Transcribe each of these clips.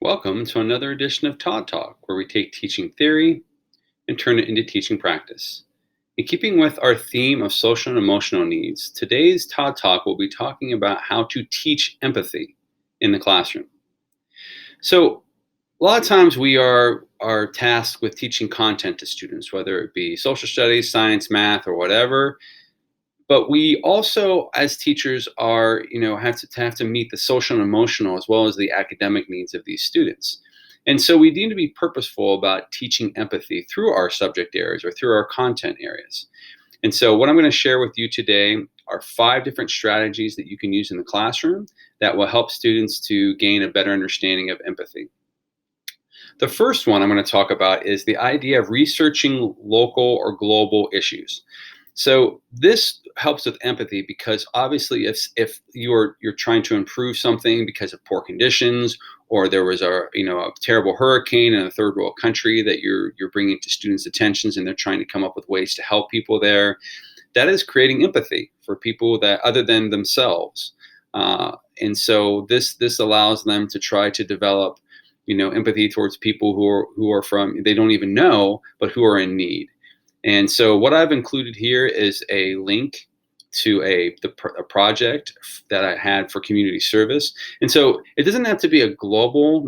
Welcome to another edition of Todd Talk, where we take teaching theory and turn it into teaching practice. In keeping with our theme of social and emotional needs, today's Todd Talk will be talking about how to teach empathy in the classroom. So, a lot of times we are tasked with teaching content to students, whether it be social studies, science, math, or whatever. But we also, as teachers, are have to meet the social and emotional as well as the academic needs of these students. And so we need to be purposeful about teaching empathy through our subject areas or through our content areas. And so what I'm going to share with you today are 5 different strategies that you can use in the classroom that will help students to gain a better understanding of empathy. The first one I'm going to talk about is the idea of researching local or global issues. So this helps with empathy because obviously if you're trying to improve something because of poor conditions, or there was a terrible hurricane in a third world country that you're bringing to students' attentions, and they're trying to come up with ways to help people there, that is creating empathy for people that other than themselves. And so this allows them to try to develop empathy towards people who are from they don't even know, but who are in need. And so what I've included here is a link to a project that I had for community service. And so it doesn't have to be a global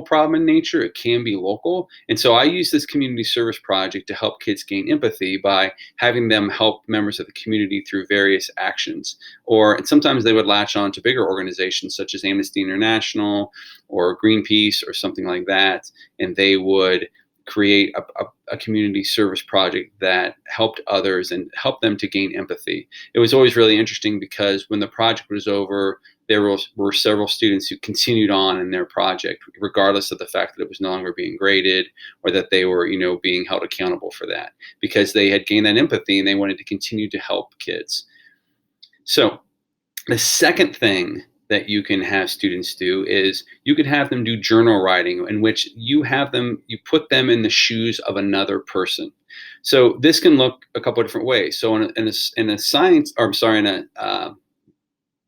problem in nature. It can be local. And so I use this community service project to help kids gain empathy by having them help members of the community through various actions. And sometimes they would latch on to bigger organizations such as Amnesty International or Greenpeace or something like that, and they would create a community service project that helped others and helped them to gain empathy. It was always really interesting because when the project was over, there were several students who continued on in their project, regardless of the fact that it was no longer being graded or that they were, being held accountable for that, because they had gained that empathy and they wanted to continue to help kids. So the second thing that you can have students do is you could have them do journal writing, in which you put them in the shoes of another person. So this can look a couple of different ways. So in a science, or I'm sorry, in a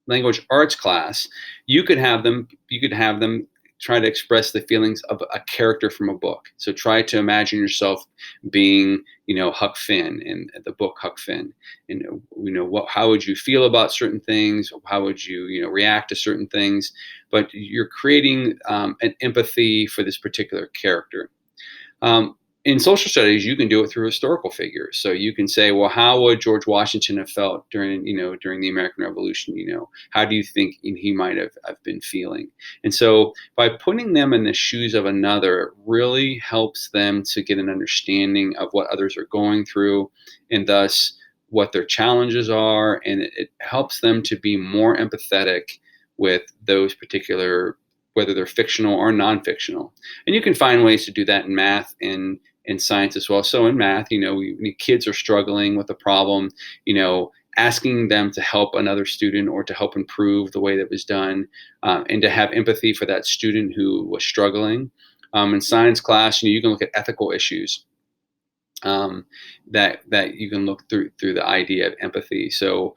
language arts class, you could have them try to express the feelings of a character from a book. So try to imagine yourself being, Huck Finn in the book Huck Finn. And how would you feel about certain things? How would you, react to certain things? But you're creating an empathy for this particular character. In social studies, you can do it through historical figures. So you can say, well, how would George Washington have felt during the American Revolution? How do you think he might have been feeling? And so by putting them in the shoes of another, it really helps them to get an understanding of what others are going through, and thus what their challenges are. And it helps them to be more empathetic with those particular, whether they're fictional or non-fictional. And you can find ways to do that in math and in science as well. So in math, kids are struggling with a problem, asking them to help another student or to help improve the way that was done, and to have empathy for that student who was struggling. In science class, you can look at ethical issues, that you can look through the idea of empathy. So,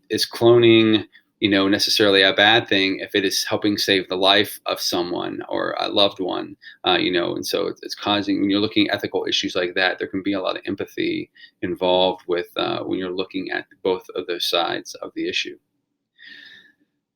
is cloning, necessarily a bad thing if it is helping save the life of someone or a loved one, and so it's causing, when you're looking at ethical issues like that, there can be a lot of empathy involved with when you're looking at both of those sides of the issue.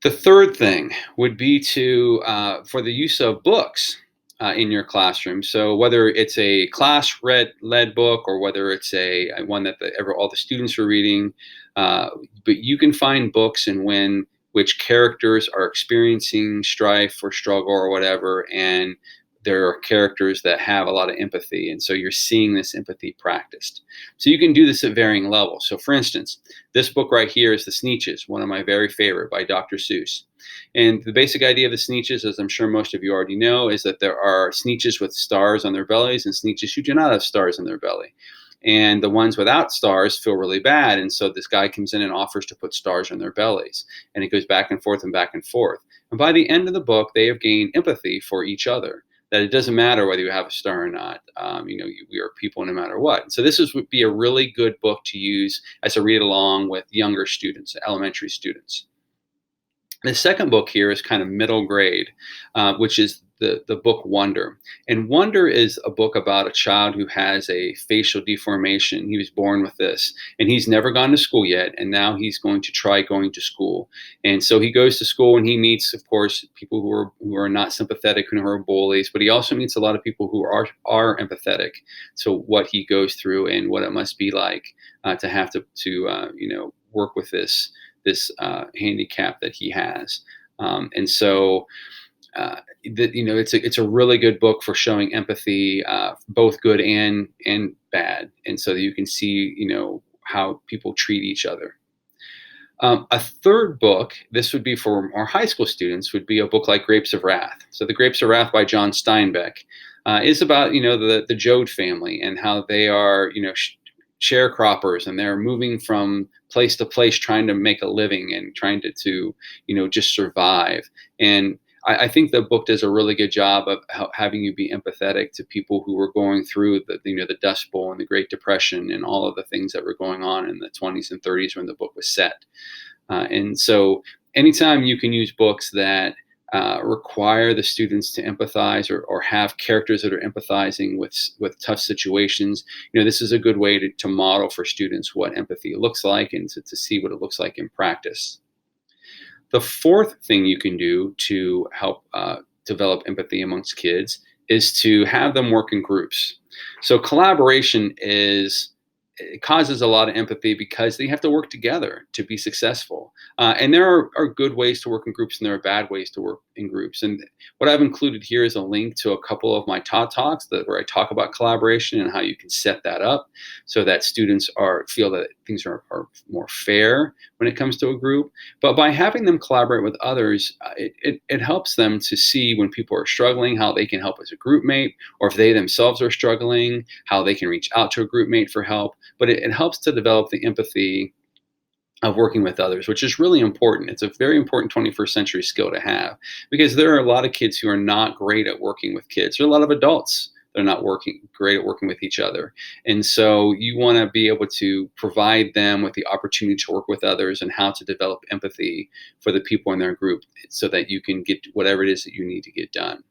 The third thing would be to for the use of books in your classroom. So whether it's a class led book or whether it's a one that all the students are reading, but you can find books and when which characters are experiencing strife or struggle or whatever, and there are characters that have a lot of empathy, and so you're seeing this empathy practiced. So you can do this at varying levels. So for instance, this book right here is The Sneetches, one of my very favorite, by Dr. Seuss. And the basic idea of the Sneetches, as I'm sure most of you already know, is that there are Sneetches with stars on their bellies and Sneetches who do not have stars on their belly. And the ones without stars feel really bad. And so this guy comes in and offers to put stars on their bellies. And it goes back and forth and back and forth. And by the end of the book, they have gained empathy for each other, that it doesn't matter whether you have a star or not. We are people no matter what. So would be a really good book to use as a read along with younger students, elementary students. The second book here is kind of middle grade, which is the book Wonder. And Wonder is a book about a child who has a facial deformation. He was born with this, and he's never gone to school yet. And now he's going to try going to school. And so he goes to school and he meets, of course, people who are not sympathetic and who are bullies. But he also meets a lot of people who are empathetic to what he goes through and what it must be like to have to work with this handicap that he has. And so, it's a really good book for showing empathy, both good and bad, and so that you can see, how people treat each other. A third book, this would be for our high school students, would be a book like Grapes of Wrath. So, The Grapes of Wrath by John Steinbeck is about the Joad family and how they are sharecroppers, and they're moving from place to place trying to make a living and trying to just survive. And I think the book does a really good job of having you be empathetic to people who were going through the Dust Bowl and the Great Depression and all of the things that were going on in the 20s and 30s when the book was set. And so anytime you can use books that require the students to empathize or have characters that are empathizing with tough situations, this is a good way to model for students what empathy looks like and to see what it looks like in practice. The fourth thing you can do to help develop empathy amongst kids is to have them work in groups. So collaboration it causes a lot of empathy because they have to work together to be successful. And there are good ways to work in groups and there are bad ways to work in groups. And what I've included here is a link to a couple of my Todd Talks where I talk about collaboration and how you can set that up so that students feel that things are more fair when it comes to a group. But by having them collaborate with others, it helps them to see when people are struggling, how they can help as a group mate, or if they themselves are struggling, how they can reach out to a group mate for help. But it helps to develop the empathy of working with others, which is really important. It's a very important 21st century skill to have because there are a lot of kids who are not great at working with kids. There are a lot of adults that are not great at working with each other. And so you want to be able to provide them with the opportunity to work with others and how to develop empathy for the people in their group so that you can get whatever it is that you need to get done.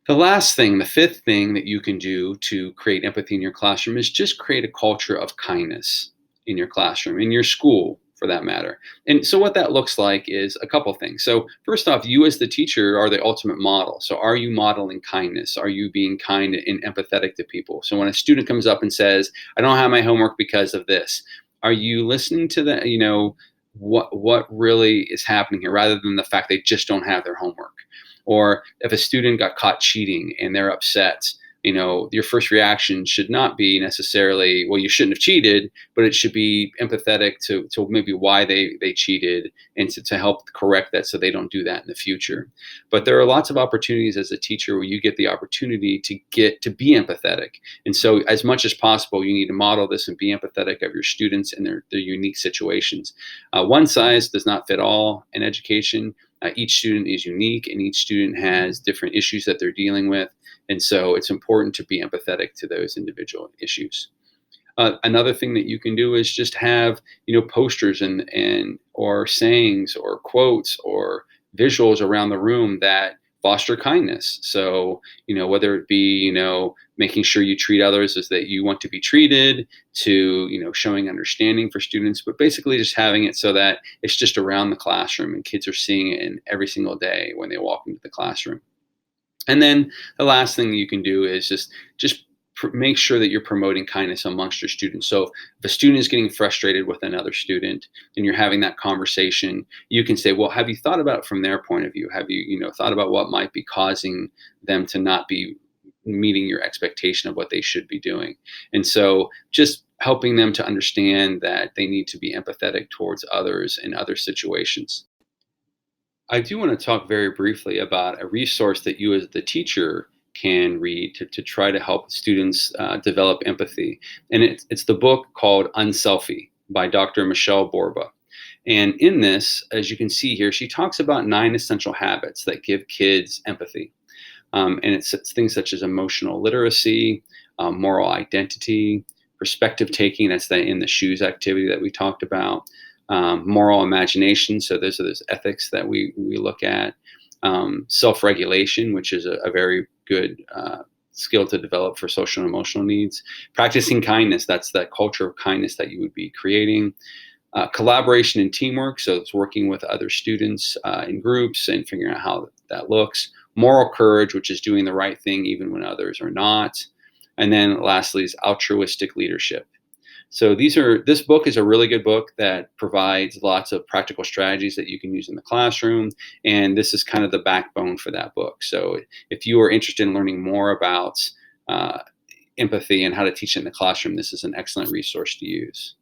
The fifth thing that you can do to create empathy in your classroom is just create a culture of kindness in your classroom, in your school for that matter. And so what that looks like is a couple things. So first off, you as the teacher are the ultimate model. So are you modeling kindness? Are you being kind and empathetic to people? So when a student comes up and says, I don't have my homework because of this, are you listening to that, what really is happening here rather than the fact they just don't have their homework? Or if a student got caught cheating and they're upset, your first reaction should not be necessarily, well, you shouldn't have cheated, but it should be empathetic to maybe why they cheated and to help correct that so they don't do that in the future. But there are lots of opportunities as a teacher where you get the opportunity to be empathetic. And so as much as possible, you need to model this and be empathetic of your students and their unique situations. One size does not fit all in education. Each student is unique and each student has different issues that they're dealing with. And so it's important to be empathetic to those individual issues. Another thing that you can do is just have, posters and or sayings or quotes or visuals around the room that foster kindness. So, whether it be, making sure you treat others as that you want to be treated to, showing understanding for students, but basically just having it so that it's just around the classroom and kids are seeing it in every single day when they walk into the classroom. And then the last thing you can do is just make sure that you're promoting kindness amongst your students. So if a student is getting frustrated with another student and you're having that conversation, you can say, well, have you thought about it from their point of view? Have you, thought about what might be causing them to not be meeting your expectation of what they should be doing? And so just helping them to understand that they need to be empathetic towards others in other situations. I do want to talk very briefly about a resource that you as the teacher can read to try to help students develop empathy. And it's the book called Unselfie by Dr. Michelle Borba. And in this, as you can see here, she talks about 9 essential habits that give kids empathy. And it's things such as emotional literacy, moral identity, perspective taking, that's the in the shoes activity that we talked about, moral imagination. So those are those ethics that we look at. Self-regulation, which is a very good skill to develop for social and emotional needs. Practicing kindness, that's that culture of kindness that you would be creating. Collaboration and teamwork, so it's working with other students in groups and figuring out how that looks. Moral courage, which is doing the right thing even when others are not. And then lastly is altruistic leadership. So this book is a really good book that provides lots of practical strategies that you can use in the classroom. And this is kind of the backbone for that book. So if you are interested in learning more about uh, empathy and how to teach it in the classroom, this is an excellent resource to use.